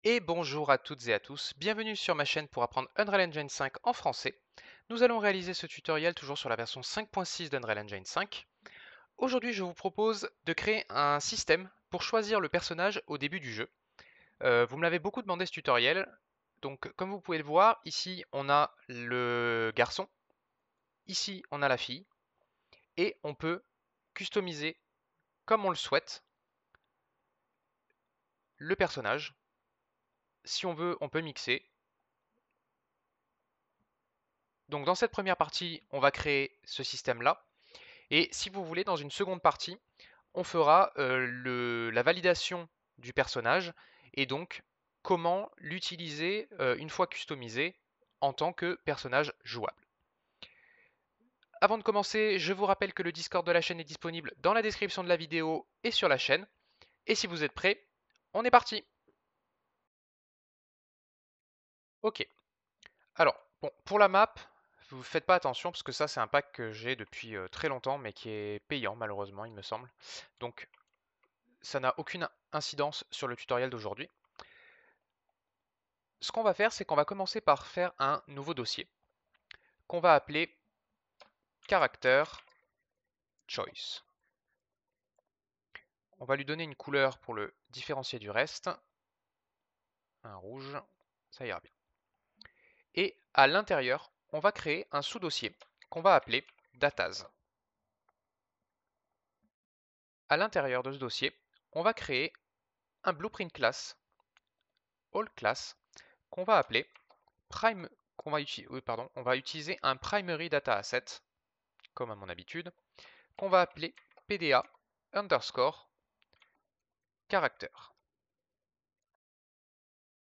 Et bonjour à toutes et à tous, bienvenue sur ma chaîne pour apprendre Unreal Engine 5 en français. Nous allons réaliser ce tutoriel toujours sur la version 5.6 d'Unreal Engine 5. Aujourd'hui je vous propose de créer un système pour choisir le personnage au début du jeu. Vous me l'avez beaucoup demandé ce tutoriel, donc comme vous pouvez le voir, ici on a le garçon, ici on a la fille, et on peut customiser comme on le souhaite le personnage. Si on veut, on peut mixer. Donc dans cette première partie, on va créer ce système-là. Et si vous voulez, dans une seconde partie, on fera la validation du personnage et donc comment l'utiliser une fois customisé en tant que personnage jouable. Avant de commencer, je vous rappelle que le Discord de la chaîne est disponible dans la description de la vidéo et sur la chaîne. Et si vous êtes prêts, on est parti! Ok. Alors, bon, pour la map, vous faites pas attention parce que ça c'est un pack que j'ai depuis très longtemps mais qui est payant malheureusement il me semble. Donc ça n'a aucune incidence sur le tutoriel d'aujourd'hui. Ce qu'on va faire, c'est qu'on va commencer par faire un nouveau dossier qu'on va appeler Character Choice. On va lui donner une couleur pour le différencier du reste. Un rouge, ça ira bien. Et à l'intérieur, on va créer un sous-dossier qu'on va appeler Datas. À l'intérieur de ce dossier, on va créer un blueprint class, all class, qu'on va appeler prime, on va utiliser un primary data asset, comme à mon habitude, qu'on va appeler PDA underscore character.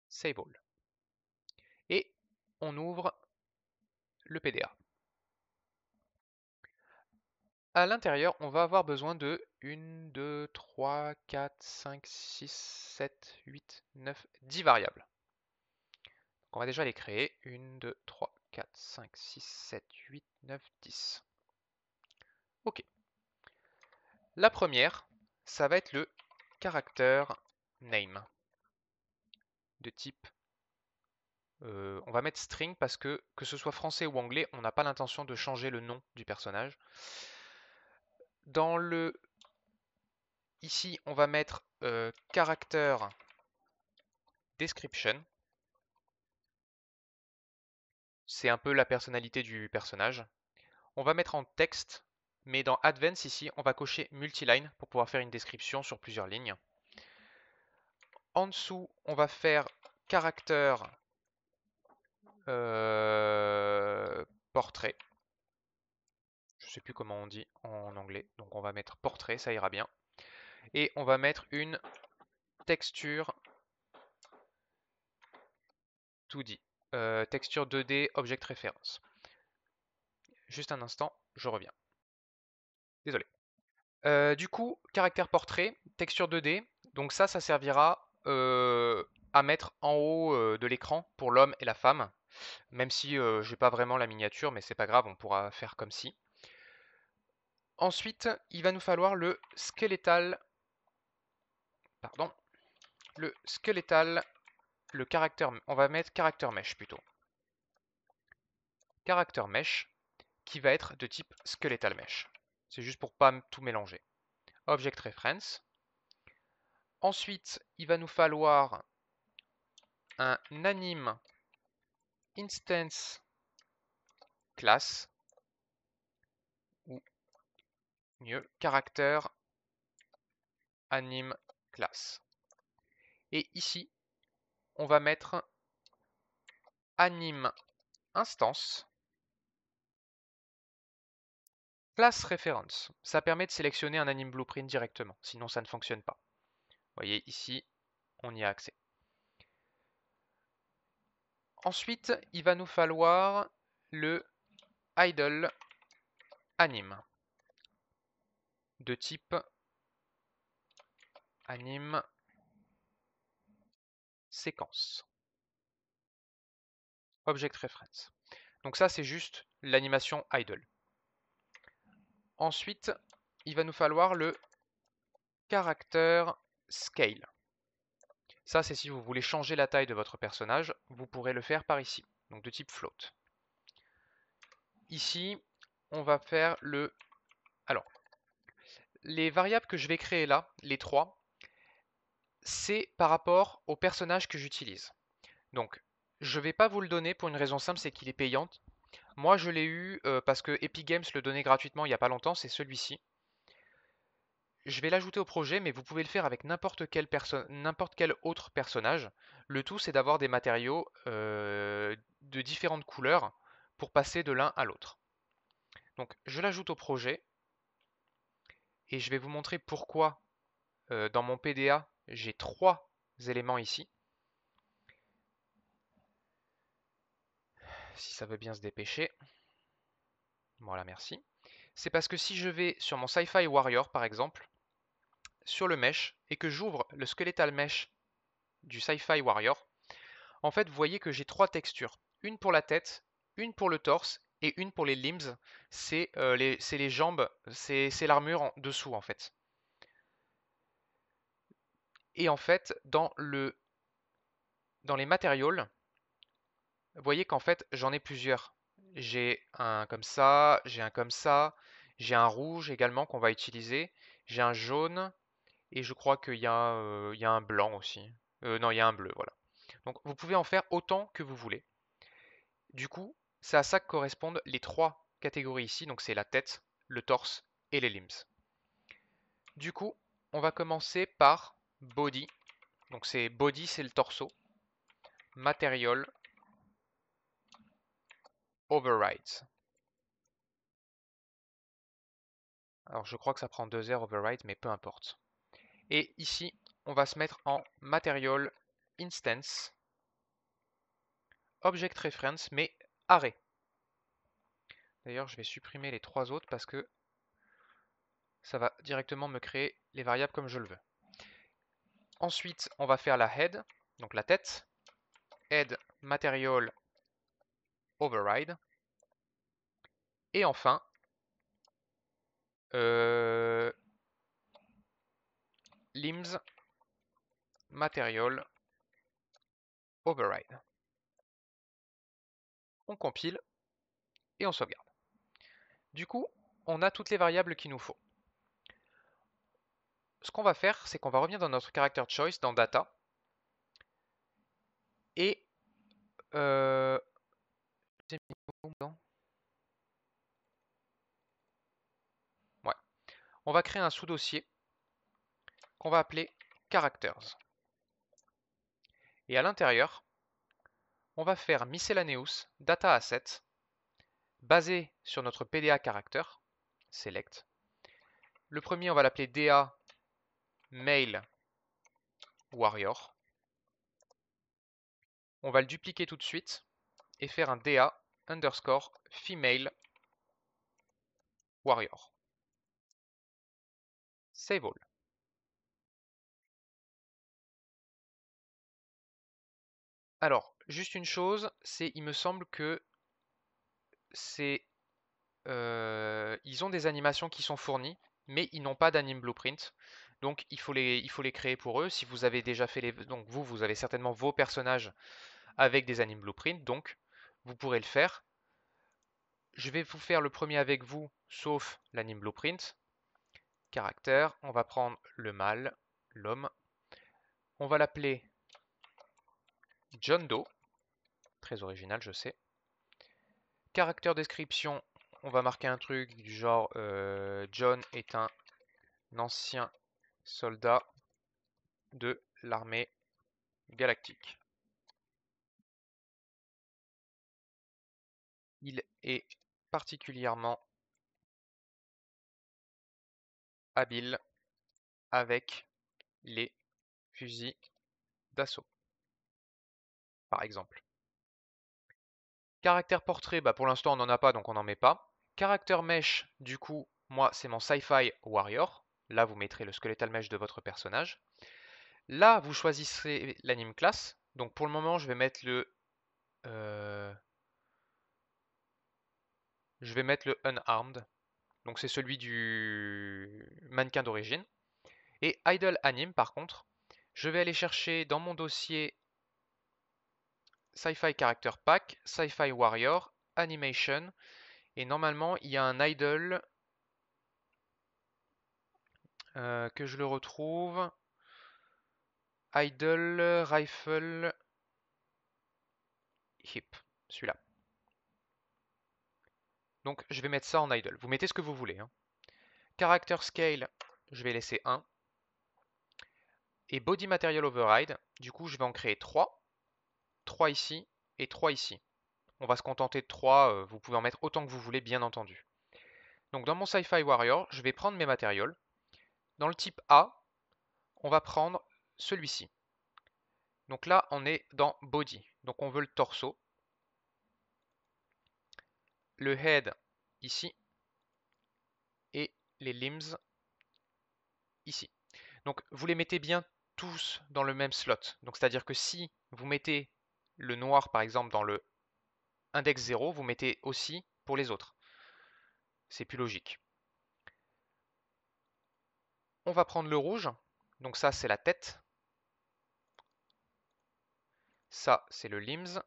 Save all. Et on ouvre le PDA. À l'intérieur, on va avoir besoin de 1, 2, 3, 4, 5, 6, 7, 8, 9, 10 variables. Donc on va déjà les créer. 1, 2, 3, 4, 5, 6, 7, 8, 9, 10. Ok. La première, ça va être le character name de type on va mettre string parce que ce soit français ou anglais, on n'a pas l'intention de changer le nom du personnage. Dans le ici, on va mettre character description. C'est un peu la personnalité du personnage. On va mettre en texte, mais dans Advanced ici, on va cocher multiline pour pouvoir faire une description sur plusieurs lignes. En dessous, on va faire character portrait. Je ne sais plus comment on dit en anglais, donc on va mettre portrait, ça ira bien. Et on va mettre une texture 2D, texture 2D object reference. Juste un instant, je reviens. Désolé. Du coup, caractère portrait, texture 2D, donc ça servira à mettre en haut de l'écran pour l'homme et la femme, même si j'ai pas vraiment la miniature, mais c'est pas grave, on pourra faire comme si. Ensuite, il va nous falloir le skeletal, le caractère, on va mettre caractère mesh plutôt. Caractère mesh qui va être de type skeletal mesh. C'est juste pour pas tout mélanger. Object reference. Ensuite, il va nous falloir un anime instance class ou mieux caractère anime class. Et ici, on va mettre anime instance class reference. Ça permet de sélectionner un anime blueprint directement, sinon ça ne fonctionne pas. Vous voyez ici, on y a accès. Ensuite, il va nous falloir le idle anime de type anime séquence. Object reference. Donc ça, c'est juste l'animation idle. Ensuite, il va nous falloir le caractère scale. Ça, c'est si vous voulez changer la taille de votre personnage, vous pourrez le faire par ici, donc de type float. Ici, on va faire le... Alors, les variables que je vais créer là, les trois, c'est par rapport au personnage que j'utilise. Donc, je ne vais pas vous le donner pour une raison simple, c'est qu'il est payant. Moi, je l'ai eu parce que Epic Games le donnait gratuitement il n'y a pas longtemps, c'est celui-ci. Je vais l'ajouter au projet, mais vous pouvez le faire avec n'importe quel autre personnage. Le tout, c'est d'avoir des matériaux de différentes couleurs pour passer de l'un à l'autre. Donc, je l'ajoute au projet et je vais vous montrer pourquoi dans mon PDA, j'ai trois éléments ici. Si ça veut bien se dépêcher. Voilà, merci. C'est parce que si je vais sur mon Sci-Fi Warrior, par exemple, sur le mesh, et que j'ouvre le Skeletal Mesh du Sci-Fi Warrior, en fait, vous voyez que j'ai trois textures. Une pour la tête, une pour le torse, et une pour les limbs. C'est les jambes, c'est l'armure en dessous, en fait. Et en fait, dans les matériaux, vous voyez qu'en fait, j'en ai plusieurs. J'ai un comme ça, j'ai un comme ça, j'ai un rouge également qu'on va utiliser, j'ai un jaune, et je crois il y a un blanc aussi. Non, il y a un bleu, voilà. Donc vous pouvez en faire autant que vous voulez. Du coup, c'est à ça que correspondent les trois catégories ici. Donc c'est la tête, le torse et les limbs. Du coup, on va commencer par body. Donc c'est body, c'est le torso. Material, overrides. Alors je crois que ça prend 2 heures override, mais peu importe. Et ici, on va se mettre en material instance, object reference, mais array. D'ailleurs, je vais supprimer les trois autres parce que ça va directement me créer les variables comme je le veux. Ensuite, on va faire la head, donc la tête. Head material override. Et enfin, limbs material override. On compile et on sauvegarde. Du coup, on a toutes les variables qu'il nous faut. Ce qu'on va faire, c'est qu'on va revenir dans notre character choice, dans data, et ouais. On va créer un sous-dossier qu'on va appeler characters. Et à l'intérieur, on va faire miscellaneous data asset basé sur notre PDA character, select. Le premier, on va l'appeler DA male warrior. On va le dupliquer tout de suite et faire un DA underscore female warrior. Save all. Alors, juste une chose, c'est il me semble que c'est ils ont des animations qui sont fournies, mais ils n'ont pas d'anime blueprint. Donc il faut les créer pour eux. Si vous avez déjà fait donc vous avez certainement vos personnages avec des anime blueprint, donc vous pourrez le faire. Je vais vous faire le premier avec vous, sauf l'anime blueprint. Caractère, on va prendre le mâle, l'homme. On va l'appeler John Doe. Très original, je sais. Caractère description, on va marquer un truc du genre John est un ancien soldat de l'armée galactique. Il est particulièrement habile avec les fusils d'assaut, par exemple. Caractère portrait, bah pour l'instant on n'en a pas donc on n'en met pas. Caractère mesh, du coup, moi c'est mon Sci-Fi Warrior. Là vous mettrez le skeletal mesh de votre personnage. Là vous choisissez l'anime class. Donc pour le moment je vais mettre le unarmed. Donc c'est celui du mannequin d'origine. Et idle anime par contre, Je vais aller chercher dans mon dossier Sci-Fi Character Pack, Sci-Fi Warrior, Animation, et normalement il y a un idle que je le retrouve. Idle Rifle Hip, celui-là. Donc je vais mettre ça en idle. Vous mettez ce que vous voulez, hein. Character Scale, je vais laisser 1. Et Body Material Override, du coup je vais en créer 3. 3 ici et 3 ici. On va se contenter de 3, vous pouvez en mettre autant que vous voulez bien entendu. Donc dans mon Sci-Fi Warrior, je vais prendre mes matériaux. Dans le type A, on va prendre celui-ci. Donc là, on est dans Body. Donc on veut le torso. Le Head ici. Et les Limbs ici. Donc vous les mettez bien tous dans le même slot. Donc c'est-à-dire que si vous mettez le noir par exemple dans le index 0, vous mettez aussi pour les autres. C'est plus logique. On va prendre le rouge. Donc ça c'est la tête. Ça c'est le limbs.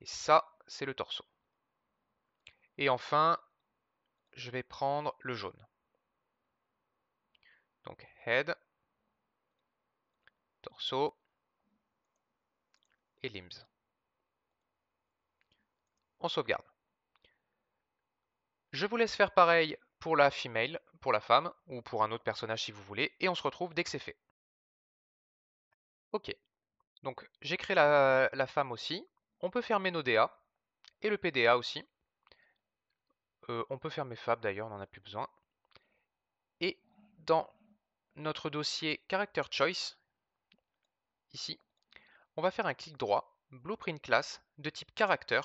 Et ça c'est le torso. Et enfin, je vais prendre le jaune. Donc head, torso et limbs. On sauvegarde. Je vous laisse faire pareil pour la female, pour la femme, ou pour un autre personnage si vous voulez, et on se retrouve dès que c'est fait. Ok, donc j'ai créé la femme aussi. On peut fermer nos DA, et le PDA aussi. On peut fermer Fab d'ailleurs, on n'en a plus besoin. Et dans notre dossier Character Choice, ici, on va faire un clic droit, Blueprint Class, de type Character,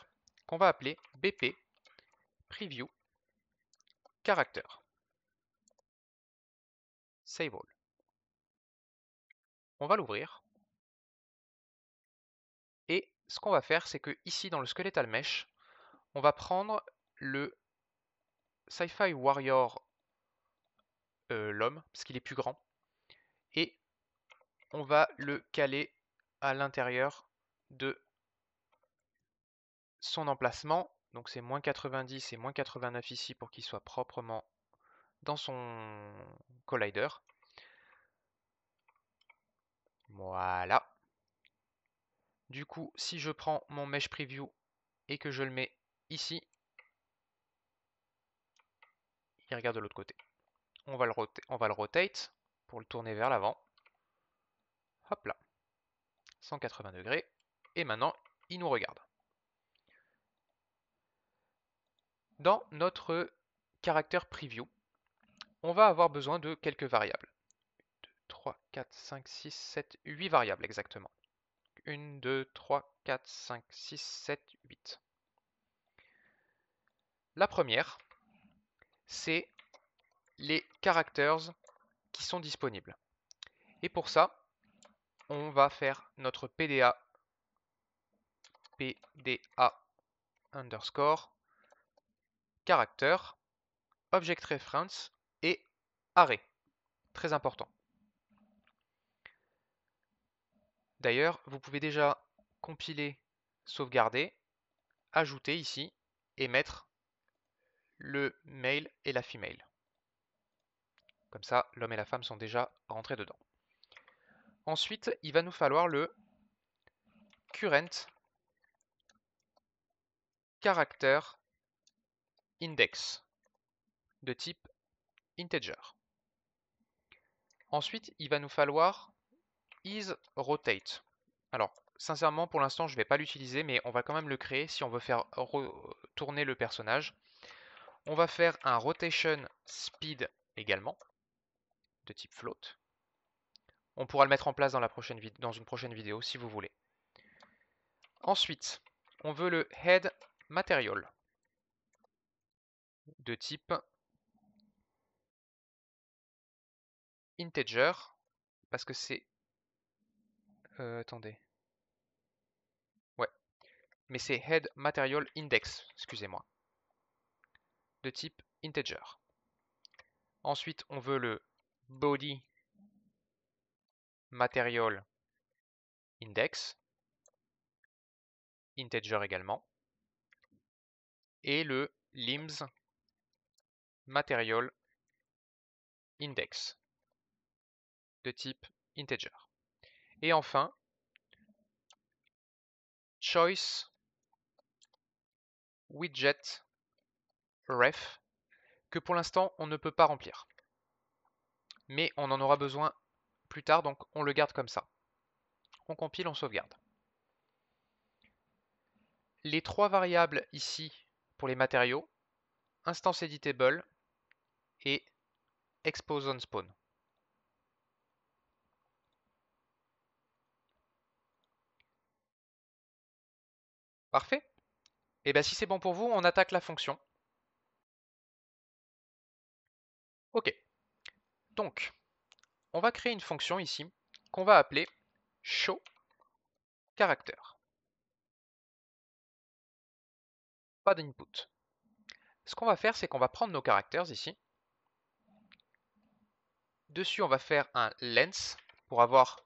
qu'on va appeler BP Preview Character. Save All. On va l'ouvrir. Et ce qu'on va faire, c'est que ici dans le Skeletal Mesh, on va prendre le Sci-Fi Warrior l'homme, parce qu'il est plus grand, et on va le caler à l'intérieur de son emplacement. Donc c'est moins 90 et moins 89 ici pour qu'il soit proprement dans son collider. Voilà. Du coup, si je prends mon Mesh Preview et que je le mets ici, il regarde de l'autre côté. On va le rotate pour le tourner vers l'avant. Hop là. 180 degrés. Et maintenant, il nous regarde. Dans notre caractère preview, on va avoir besoin de quelques variables. 2, 3, 4, 5, 6, 7, 8 variables exactement. 1, 2, 3, 4, 5, 6, 7, 8. La première, c'est les characters qui sont disponibles. Et pour ça, on va faire notre PDA underscore character, object reference et array. Très important. D'ailleurs, vous pouvez déjà compiler, sauvegarder, ajouter ici et mettre le male et la female. Comme ça, l'homme et la femme sont déjà rentrés dedans. Ensuite, il va nous falloir le current character index de type integer. Ensuite, il va nous falloir isRotate. Alors, sincèrement, pour l'instant, je ne vais pas l'utiliser, mais on va quand même le créer si on veut faire tourner le personnage. On va faire un rotation speed également, de type float. On pourra le mettre en place dans une prochaine vidéo si vous voulez. Ensuite, on veut le head material de type integer, parce que c'est... attendez. Ouais, mais c'est head material index, excusez-moi, de type integer. Ensuite, on veut le body material index, integer également, et le limbs material index de type integer. Et enfin, choice widget ref, que pour l'instant on ne peut pas remplir. Mais on en aura besoin plus tard, donc on le garde comme ça. On compile, on sauvegarde. Les trois variables ici pour les matériaux, instance editable et expose on spawn. Parfait. Et bien si c'est bon pour vous, on attaque la fonction. Ok. Donc, on va créer une fonction ici qu'on va appeler show character. Pas d'input. Ce qu'on va faire, c'est qu'on va prendre nos caractères ici. Dessus, on va faire un length pour avoir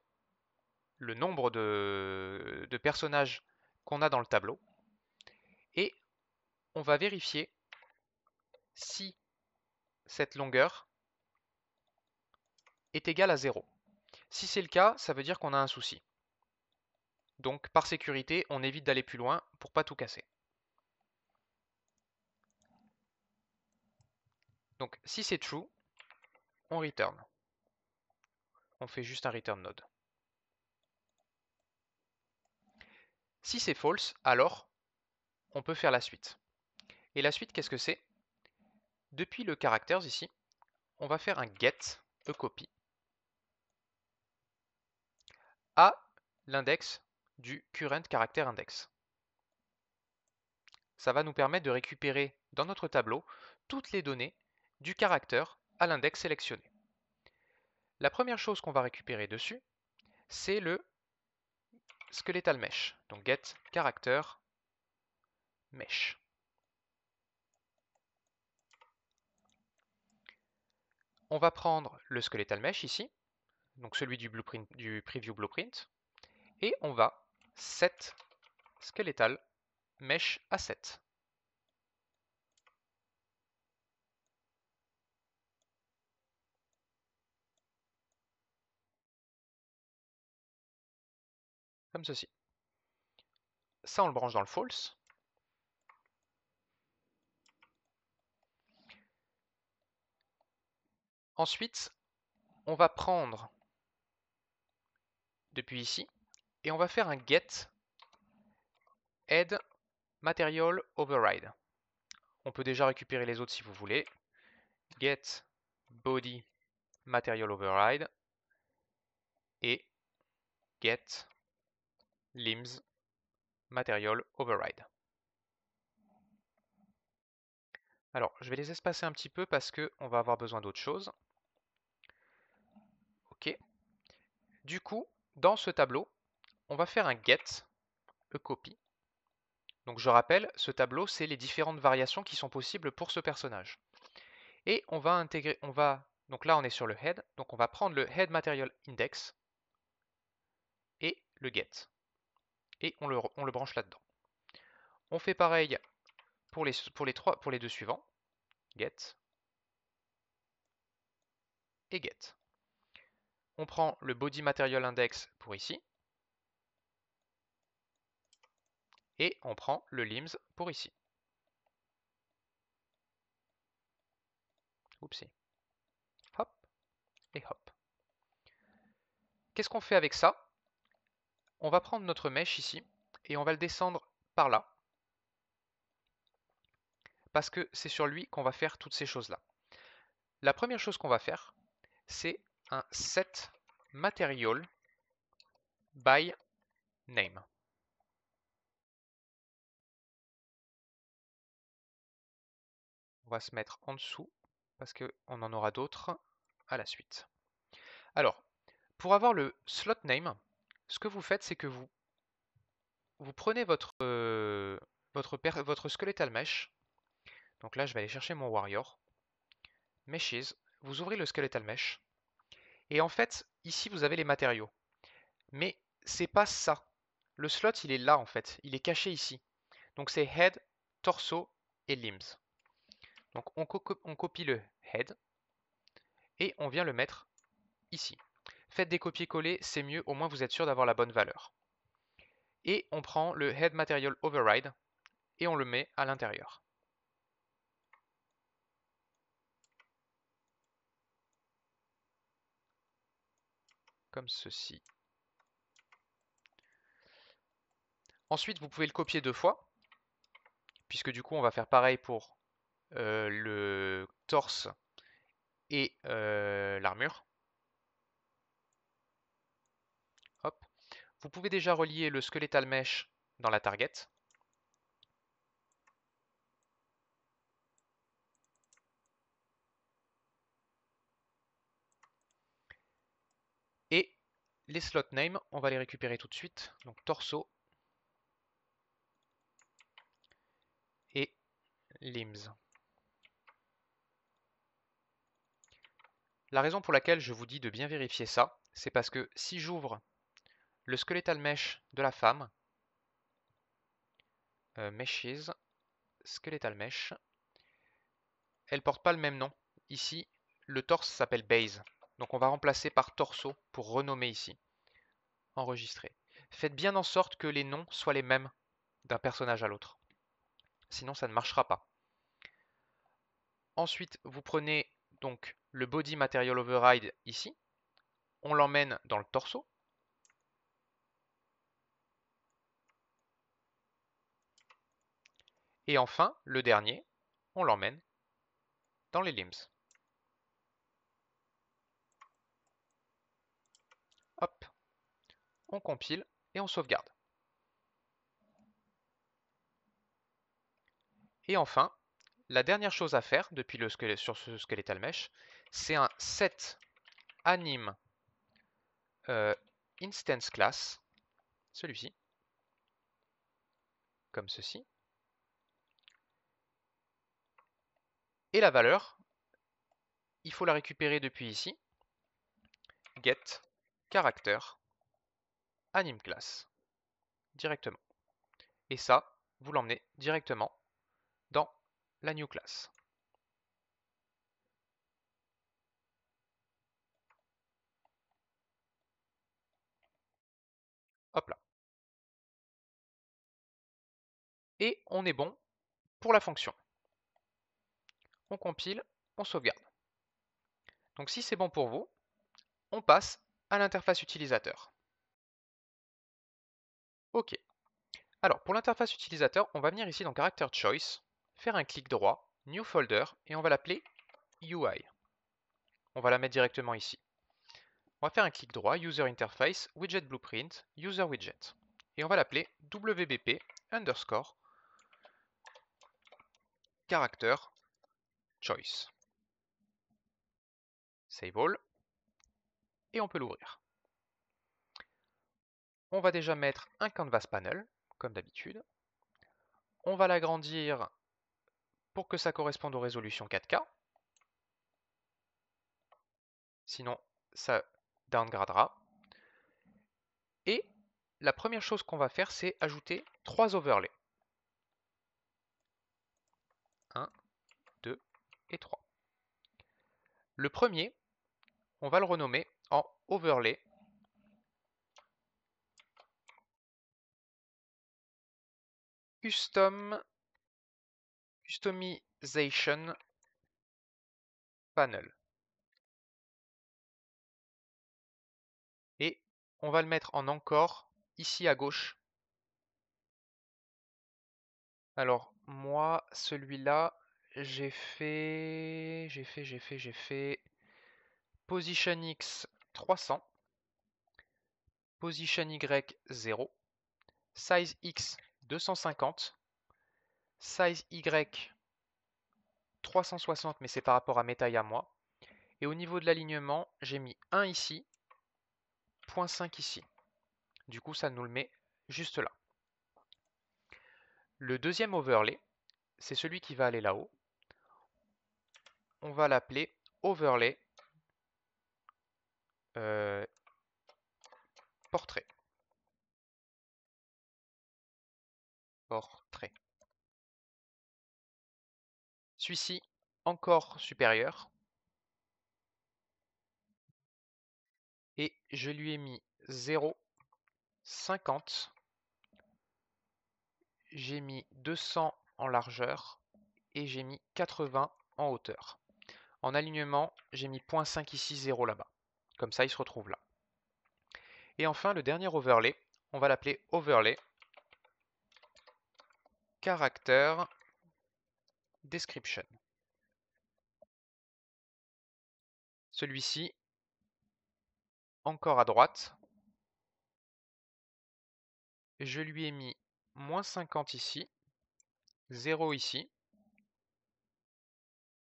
le nombre de personnages qu'on a dans le tableau. Et on va vérifier si cette longueur est égale à 0. Si c'est le cas, ça veut dire qu'on a un souci. Donc par sécurité, on évite d'aller plus loin pour pas tout casser. Donc si c'est true, on return. On fait juste un return node. Si c'est false, alors on peut faire la suite. Et la suite, qu'est-ce que c'est? Depuis le characters ici, on va faire un get copy à l'index du current character index. Ça va nous permettre de récupérer dans notre tableau toutes les données du caractère à l'index sélectionné. La première chose qu'on va récupérer dessus, c'est le skeletal mesh. Donc get character mesh. On va prendre le skeletal mesh ici, donc celui du blueprint, du preview blueprint, et on va set skeletal mesh asset. Comme ceci. Ça, on le branche dans le false. Ensuite, on va prendre depuis ici et on va faire un get add material override. On peut déjà récupérer les autres si vous voulez. Get body material override et get limbs material override. Alors, je vais les espacer un petit peu parce qu'on va avoir besoin d'autre chose. Ok. Du coup, dans ce tableau, on va faire un get copy. Donc je rappelle, ce tableau, c'est les différentes variations qui sont possibles pour ce personnage. Et on va intégrer, donc là on est sur le head, donc on va prendre le head material index et le get. Et on le branche là-dedans. On fait pareil pour les deux suivants, get et get. On prend le body material index pour ici, et on prend le limbs pour ici. Oupsie. Hop et hop. Qu'est-ce qu'on fait avec ça? On va prendre notre mesh ici, et on va le descendre par là, parce que c'est sur lui qu'on va faire toutes ces choses-là. La première chose qu'on va faire, c'est un set material by name. On va se mettre en dessous parce qu'on en aura d'autres à la suite. Alors, pour avoir le slot name, ce que vous faites, c'est que vous prenez votre skeletal mesh. Donc là, je vais aller chercher mon warrior. Meshes, vous ouvrez le skeletal mesh. Et en fait, ici, vous avez les matériaux. Mais c'est pas ça. Le slot, il est là en fait. Il est caché ici. Donc c'est head, torso et limbs. Donc on copie le head et on vient le mettre ici. Faites des copier-coller, c'est mieux, au moins vous êtes sûr d'avoir la bonne valeur. Et on prend le head material override et on le met à l'intérieur. Comme ceci. Ensuite, vous pouvez le copier 2 fois, puisque du coup, on va faire pareil pour le torse et l'armure. Hop. Vous pouvez déjà relier le skeletal mesh dans la target. Et les slot names, on va les récupérer tout de suite. Donc torso et limbs. La raison pour laquelle je vous dis de bien vérifier ça, c'est parce que si j'ouvre le skeletal mesh de la femme, meshes, skeletal mesh, elle porte pas le même nom. Ici, le torse s'appelle base. Donc on va remplacer par torso pour renommer ici. Enregistrer. Faites bien en sorte que les noms soient les mêmes d'un personnage à l'autre. Sinon ça ne marchera pas. Ensuite, vous prenez donc le body material override ici. On l'emmène dans le torso. Et enfin, le dernier, on l'emmène dans les limbs. Hop, on compile et on sauvegarde. Et enfin, la dernière chose à faire depuis sur ce skeletal mesh, c'est un set anime instance class, celui-ci, comme ceci. Et la valeur, il faut la récupérer depuis ici. Get character anime class directement. Et ça, vous l'emmenez directement dans la new class. Hop là. Et on est bon pour la fonction. On compile, on sauvegarde. Donc si c'est bon pour vous, on passe à l'interface utilisateur. Ok. Alors pour l'interface utilisateur, on va venir ici dans Character Choice, faire un clic droit, New Folder, et on va l'appeler UI. On va la mettre directement ici. On va faire un clic droit, User Interface, Widget Blueprint, User Widget. Et on va l'appeler WBP underscore Character Choice. Save all. Et on peut l'ouvrir. On va déjà mettre un canvas panel, comme d'habitude. On va l'agrandir pour que ça corresponde aux résolutions 4K. Sinon, ça downgradera. Et la première chose qu'on va faire, c'est ajouter 3 overlays. 1, 2 et 3. Le premier, on va le renommer en overlay customization panel. Et on va le mettre en encore ici à gauche. Alors moi, celui-là, j'ai fait Position X 300, Position Y 0, Size X 250, Size Y 360, mais c'est par rapport à mes tailles à moi. Et au niveau de l'alignement, j'ai mis 1 ici, 0.5 ici. Du coup, ça nous le met juste là. Le deuxième overlay, c'est celui qui va aller là-haut. On va l'appeler overlay portrait. encore trait. Celui-ci, encore supérieur. Et je lui ai mis 0, 50. J'ai mis 200 en largeur et j'ai mis 80 en hauteur. En alignement, j'ai mis 0.5 ici, 0 là-bas. Comme ça, il se retrouve là. Et enfin, le dernier overlay, on va l'appeler overlay character description. Celui-ci, encore à droite, je lui ai mis -50 ici, 0 ici,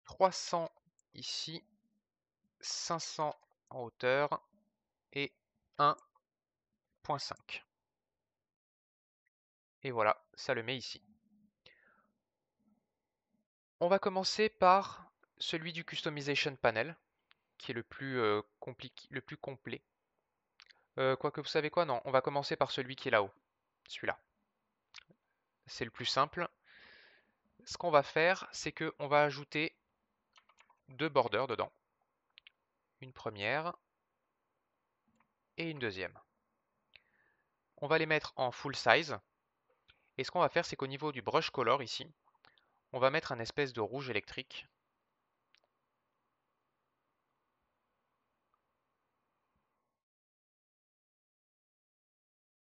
300 ici, 500 en hauteur et 1.5. Et voilà, ça le met ici. On va commencer par celui du Customization Panel, qui est le plus compliqué, le plus complet. Quoique vous savez quoi, non, on va commencer par celui qui est là-haut, celui-là. C'est le plus simple. Ce qu'on va faire, c'est qu'on va ajouter 2 borders dedans. Une première et une deuxième. On va les mettre en full size. Et ce qu'on va faire, c'est qu'au niveau du brush color ici, on va mettre un espèce de rouge électrique.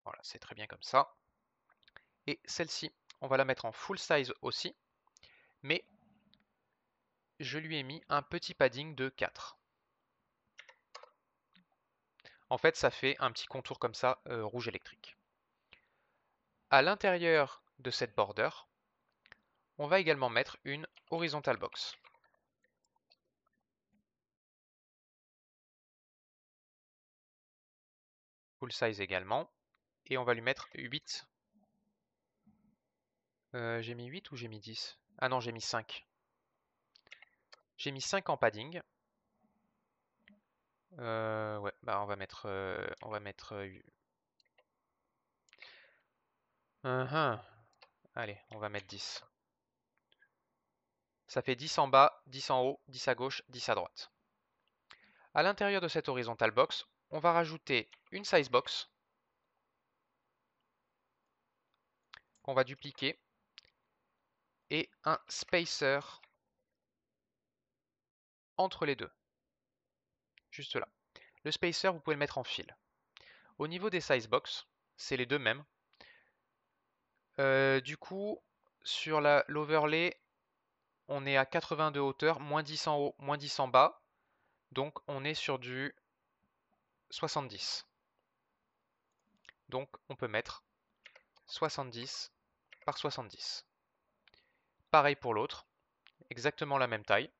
Voilà, c'est très bien comme ça. Et celle-ci, on va la mettre en full size aussi, mais je lui ai mis un petit padding de 4. En fait, ça fait un petit contour comme ça, rouge électrique. À l'intérieur de cette border, on va également mettre une horizontal box. Full size également. Et on va lui mettre 8. J'ai mis 8 ou j'ai mis 10? Ah non, j'ai mis 5. J'ai mis 5 en padding. Ouais, bah on va mettre... Allez, on va mettre 10. Ça fait 10 en bas, 10 en haut, 10 à gauche, 10 à droite. À l'intérieur de cette horizontal box, on va rajouter une size box qu'on va dupliquer et un spacer entre les deux, juste là. Le spacer, vous pouvez le mettre en fil. Au niveau des size box, c'est les deux mêmes. Du coup, sur l'overlay, on est à 80 de hauteur, moins 10 en haut, moins 10 en bas. Donc on est sur du 70. Donc on peut mettre 70 par 70. Pareil pour l'autre, exactement la même taille,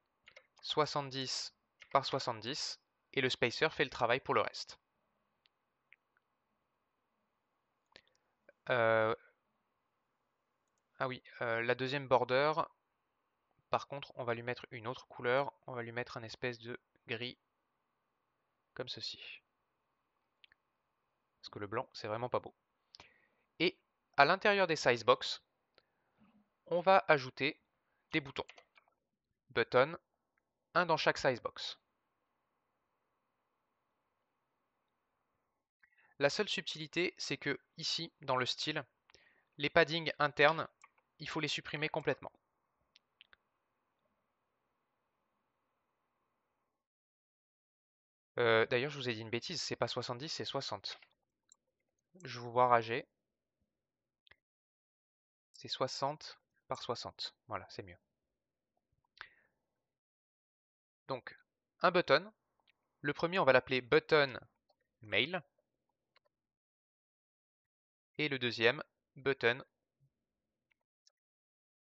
70 par 70, et le spacer fait le travail pour le reste. Ah oui, la deuxième border, par contre, on va lui mettre une autre couleur, on va lui mettre un espèce de gris, comme ceci. Parce que le blanc, c'est vraiment pas beau. Et à l'intérieur des size box, on va ajouter des boutons. Button, un dans chaque size box. La seule subtilité, c'est que ici, dans le style, les paddings internes, il faut les supprimer complètement. D'ailleurs, je vous ai dit une bêtise, c'est pas 70, c'est 60. Je vous vois rager. C'est 60 par 60. Voilà, c'est mieux. Donc, un button. Le premier, on va l'appeler button mail. Et le deuxième, button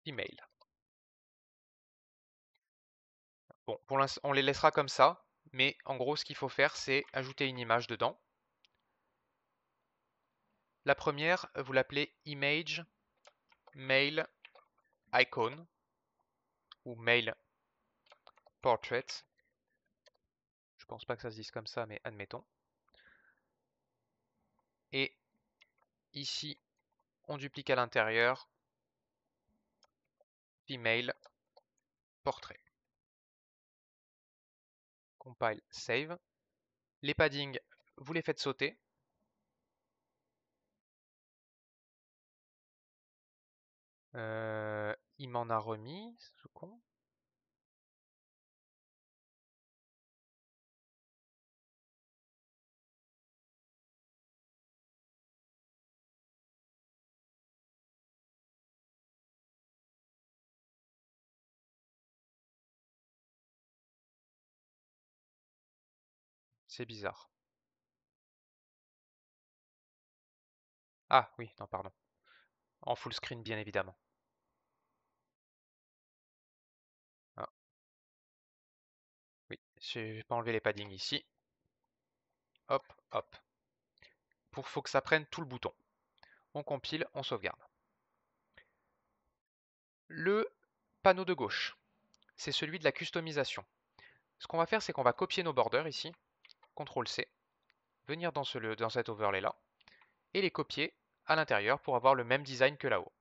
email. Bon, pour l'instant, on les laissera comme ça. Mais en gros, ce qu'il faut faire, c'est ajouter une image dedans. La première, vous l'appelez image mail icon ou mail portrait. Je pense pas que ça se dise comme ça, mais admettons. Et ici, on duplique à l'intérieur female portrait. Compile, save. Les paddings, vous les faites sauter. Il m'en a remis, ce con. C'est bizarre. Ah oui, non, pardon. En full screen, bien évidemment. Ah, oui, je vais pas enlever les paddings ici. Hop, hop. Faut que ça prenne tout le bouton. On compile, on sauvegarde. Le panneau de gauche, c'est celui de la customisation. Ce qu'on va faire, c'est qu'on va copier nos borders ici. CTRL-C. Venir dans cet overlay là. Et les copier à l'intérieur pour avoir le même design que là-haut.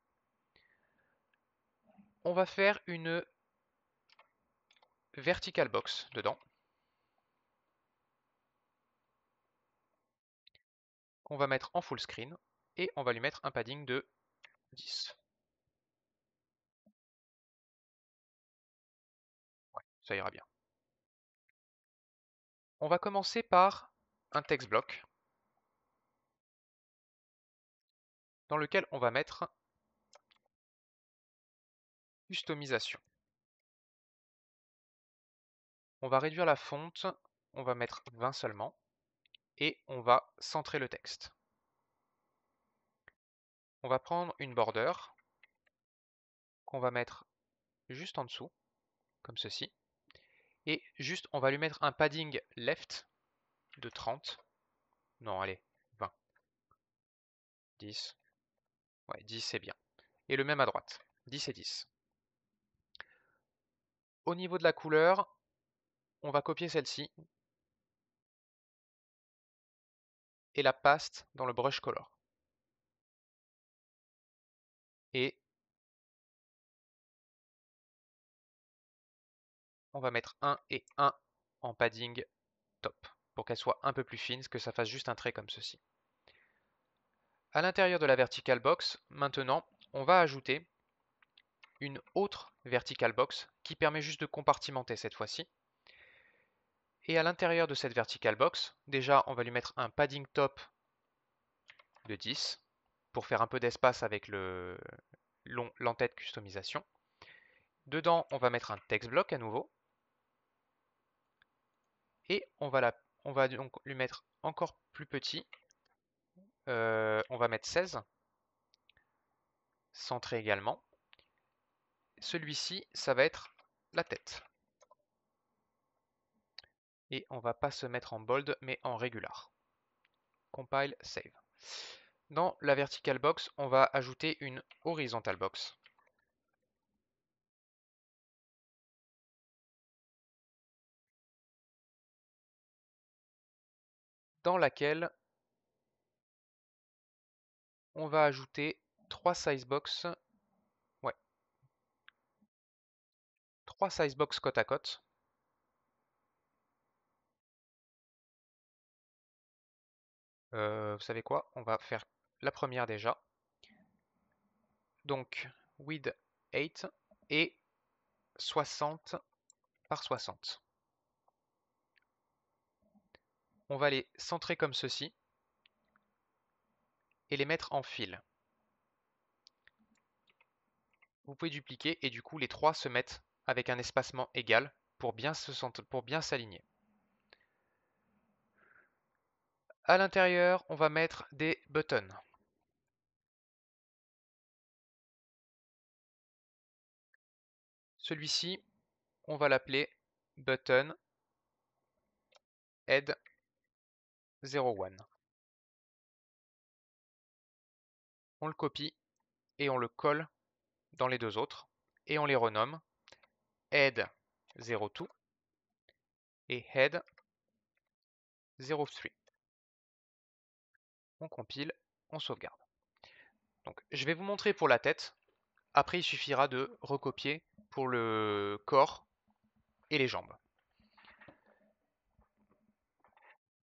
On va faire une vertical box dedans. Qu'on va mettre en full screen. Et on va lui mettre un padding de 10. Ouais, ça ira bien. On va commencer par un text block dans lequel on va mettre customisation. On va réduire la fonte, on va mettre 20 seulement, et on va centrer le texte. On va prendre une border qu'on va mettre juste en dessous, comme ceci, et juste on va lui mettre un padding left de 30. Non, allez, 20. 10. Ouais, 10 c'est bien. Et le même à droite, 10 et 10. Au niveau de la couleur, on va copier celle-ci et la paste dans le brush color. Et on va mettre 1 et 1 en padding top pour qu'elle soit un peu plus fine, que ça fasse juste un trait comme ceci. À l'intérieur de la vertical box, maintenant, on va ajouter une autre vertical box qui permet juste de compartimenter cette fois-ci. Et à l'intérieur de cette vertical box, déjà, on va lui mettre un padding top de 10 pour faire un peu d'espace avec l'entête customisation. Dedans, on va mettre un text block à nouveau. Et on va donc lui mettre encore plus petit. On va mettre 16. Centré également. Celui-ci, ça va être la tête. Et on va pas se mettre en bold, mais en regular. Compile, save. Dans la vertical box, on va ajouter une horizontal box. Dans laquelle on va ajouter 3 size box. Ouais. 3 size box côte à côte. Vous savez quoi? On va faire la première déjà. Donc, width 8 et 60 par 60. On va les centrer comme ceci et les mettre en fil. Vous pouvez dupliquer et du coup les trois se mettent avec un espacement égal pour bien s'aligner. À l'intérieur, on va mettre des buttons. Celui-ci, on va l'appeler button head 01. On le copie et on le colle dans les deux autres et on les renomme head 02 et head 03. On compile, on sauvegarde. Donc, je vais vous montrer pour la tête Après, il suffira de recopier pour le corps et les jambes.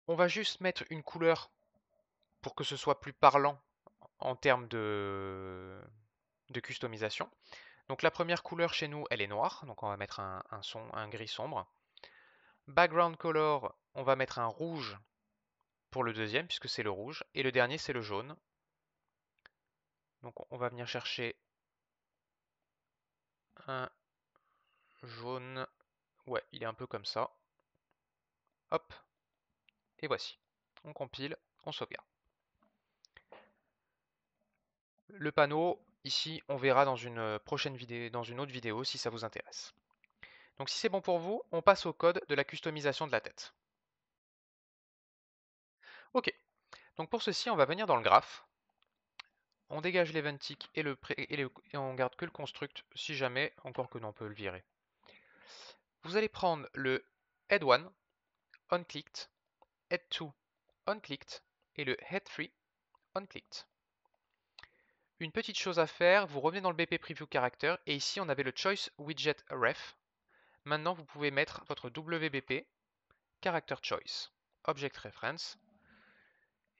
On va juste mettre une couleur pour que ce soit plus parlant en termes de customisation. Donc la première couleur chez nous, elle est noire, donc on va mettre un gris sombre. Background color, on va mettre un rouge pour le deuxième, puisque c'est le rouge. Et le dernier, c'est le jaune. Donc on va venir chercher un jaune. Ouais, il est un peu comme ça. Hop, et voici. On compile, on sauvegarde. Le panneau, ici, on verra dans une prochaine vidéo, dans une autre vidéo si ça vous intéresse. Donc si c'est bon pour vous, on passe au code de la customisation de la tête. Ok, donc pour ceci, on va venir dans le graphe. On dégage l'event tick et on garde que le construct si jamais, encore que non, on peut le virer. Vous allez prendre le head1, onClicked, head2, onClicked et le head3, onClicked. Une petite chose à faire, vous revenez dans le BP Preview Character et ici on avait le Choice Widget Ref. Maintenant vous pouvez mettre votre WBP Character Choice, Object Reference,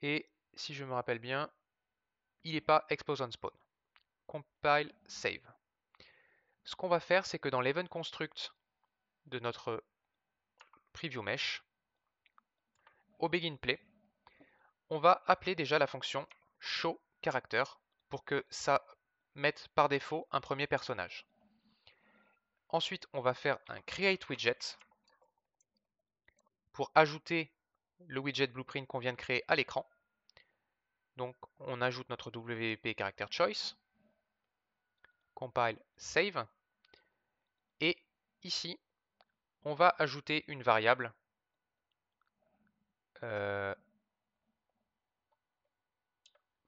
et si je me rappelle bien, il n'est pas Expose on Spawn. Compile, Save. Ce qu'on va faire, c'est que dans l'Event Construct de notre Preview Mesh, au Begin Play, on va appeler déjà la fonction Show Character pour que ça mette par défaut un premier personnage. Ensuite, on va faire un Create Widget pour ajouter le widget Blueprint qu'on vient de créer à l'écran. Donc, on ajoute notre WP Character Choice, compile, save, et ici, on va ajouter une variable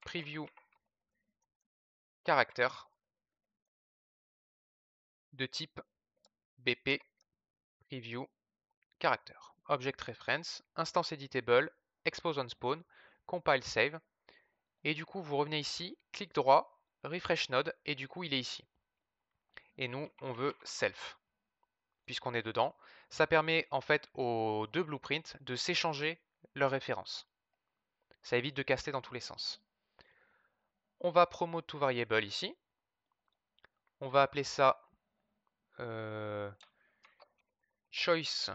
preview character de type BP preview character. Object reference, instance editable, expose on spawn, compile save. Et du coup, vous revenez ici, clic droit, refresh node, et du coup, il est ici. Et nous, on veut self, puisqu'on est dedans. Ça permet en fait aux deux blueprints de s'échanger leurs références. Ça évite de caster dans tous les sens. On va promote to variable ici. On va appeler ça choice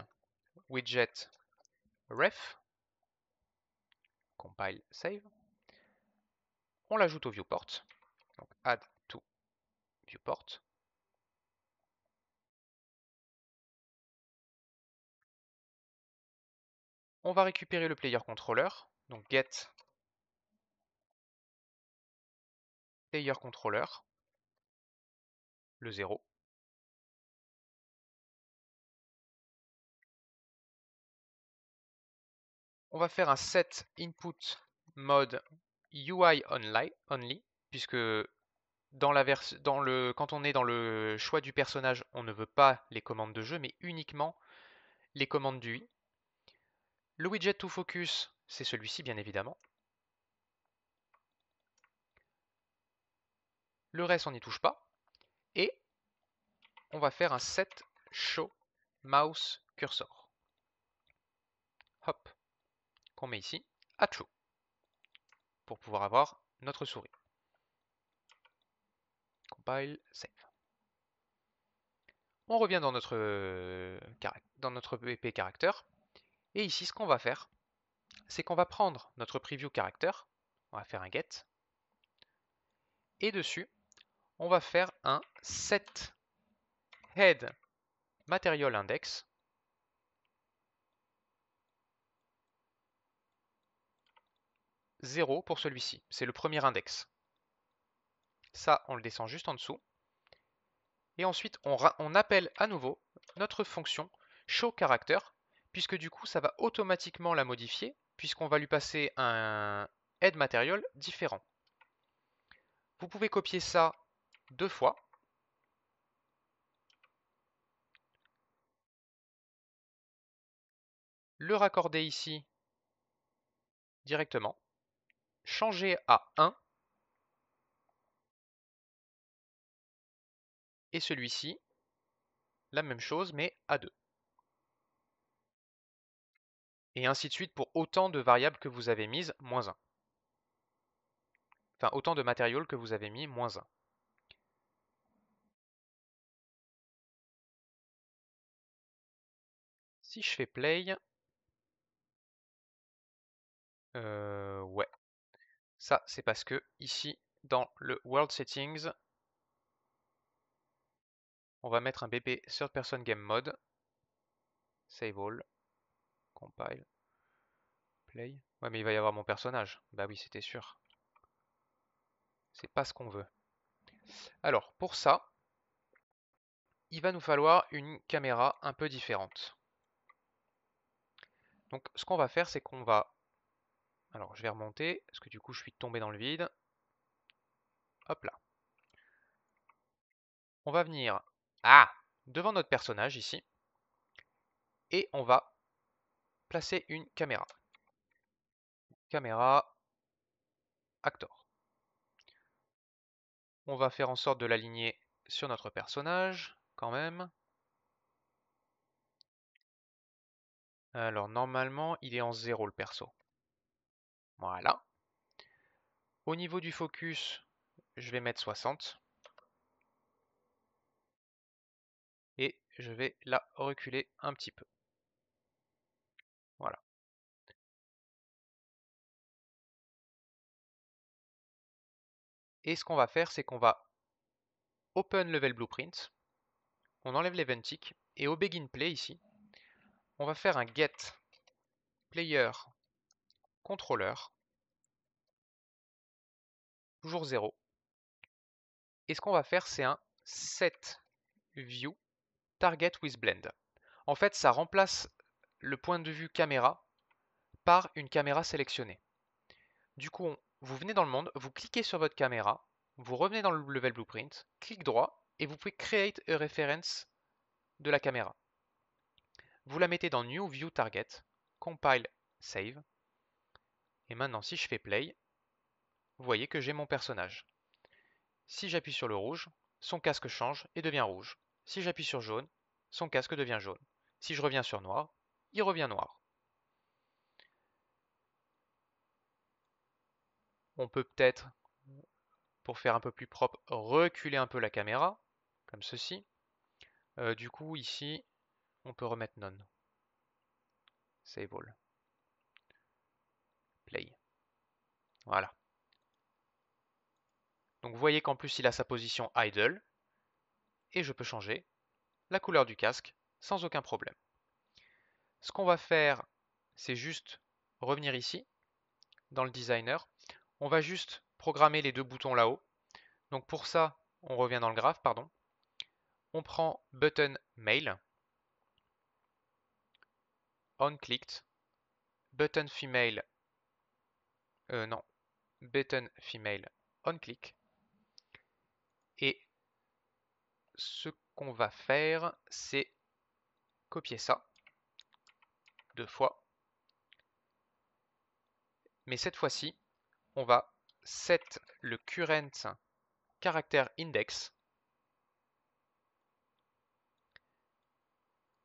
widget ref. Compile, save. On l'ajoute au viewport. Donc add to viewport. On va récupérer le player controller. Donc get player controller, le 0. On va faire un set input mode UI only, puisque quand on est dans le choix du personnage, on ne veut pas les commandes de jeu, mais uniquement les commandes du UI. Le widget to focus, c'est celui-ci bien évidemment. Le reste, on n'y touche pas. Et on va faire un set show mouse cursor. Hop, qu'on met ici à true pour pouvoir avoir notre souris. Compile, save. On revient dans notre BP character. Et ici, ce qu'on va faire, c'est qu'on va prendre notre preview character. On va faire un get. Et dessus, on va faire un set head material index. 0 pour celui-ci. C'est le premier index. Ça, on le descend juste en dessous. Et ensuite, on appelle à nouveau notre fonction showCharacter, puisque du coup, ça va automatiquement la modifier, puisqu'on va lui passer un head material différent. Vous pouvez copier ça 2 fois. Le raccorder ici directement. Changer à 1. Et celui-ci, la même chose, mais à 2. Et ainsi de suite pour autant de variables que vous avez mises, moins 1. Enfin, autant de matériaux que vous avez mis, moins 1. Si je fais play, ouais. Ça, c'est parce que ici, dans le World Settings, on va mettre un BP Third Person Game Mode. Save all. Compile. Play. Ouais, mais il va y avoir mon personnage. Bah oui, c'était sûr. C'est pas ce qu'on veut. Alors, pour ça, il va nous falloir une caméra un peu différente. Donc, ce qu'on va faire, c'est qu'on va... Alors, je vais remonter, parce que du coup, je suis tombé dans le vide. Hop là. On va venir devant notre personnage ici, et on va placer une caméra. Caméra actor. On va faire en sorte de l'aligner sur notre personnage, quand même. Alors normalement, il est en 0 le perso. Voilà. Au niveau du focus, je vais mettre 60. Et je vais la reculer un petit peu. Voilà. Et ce qu'on va faire, c'est qu'on va Open Level Blueprint. On enlève l'Eventic. Et au Begin Play ici, on va faire un Get Player Controller. Toujours 0. Et ce qu'on va faire, c'est un Set View Target with Blend. En fait, ça remplace le point de vue caméra par une caméra sélectionnée. Du coup, vous venez dans le monde, vous cliquez sur votre caméra, vous revenez dans le Level Blueprint, clic droit, et vous pouvez Create a Reference de la caméra. Vous la mettez dans New View Target, Compile, Save. Et maintenant, si je fais Play, vous voyez que j'ai mon personnage. Si j'appuie sur le rouge, son casque change et devient rouge. Si j'appuie sur jaune, son casque devient jaune. Si je reviens sur noir, il revient noir. On peut peut-être, pour faire un peu plus propre, reculer un peu la caméra, comme ceci. Du coup, ici, on peut remettre None. Save all. Play. Voilà. Donc vous voyez qu'en plus, il a sa position idle. Et je peux changer la couleur du casque sans aucun problème. Ce qu'on va faire, c'est juste revenir ici, dans le designer. On va juste programmer les deux boutons là-haut. Donc pour ça, on revient dans le graphe, pardon. On prend button male, on clicked, button female, non, button female, on click. Et ce qu'on va faire, c'est copier ça 2 fois. Mais cette fois-ci, on va set le current character index.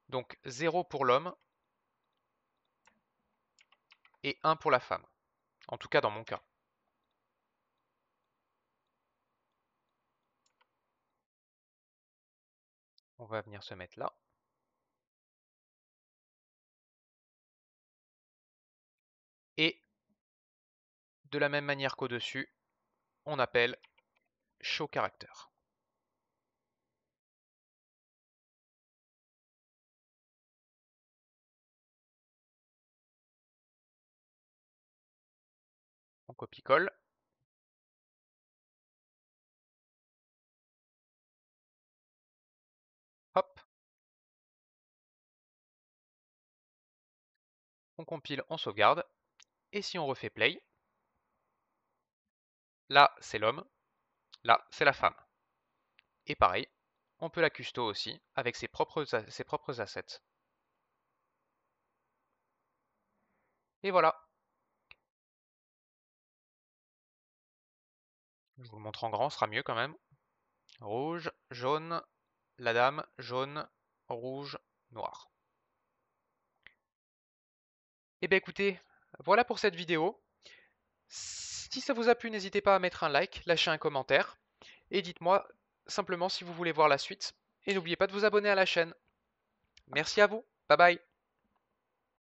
Donc 0 pour l'homme et 1 pour la femme. En tout cas dans mon cas. On va venir se mettre là. Et de la même manière qu'au-dessus, on appelle show character. On copie-colle. Hop. On compile, on sauvegarde. Et si on refait play, là c'est l'homme, là c'est la femme. Et pareil, on peut la custo aussi avec ses propres assets. Et voilà. Je vous le montre en grand, ce sera mieux quand même. Rouge, jaune, la dame, jaune, rouge, noir. Et bien écoutez, voilà pour cette vidéo. Si ça vous a plu, n'hésitez pas à mettre un like, lâcher un commentaire, et dites-moi simplement si vous voulez voir la suite. Et n'oubliez pas de vous abonner à la chaîne. Merci à vous, bye bye.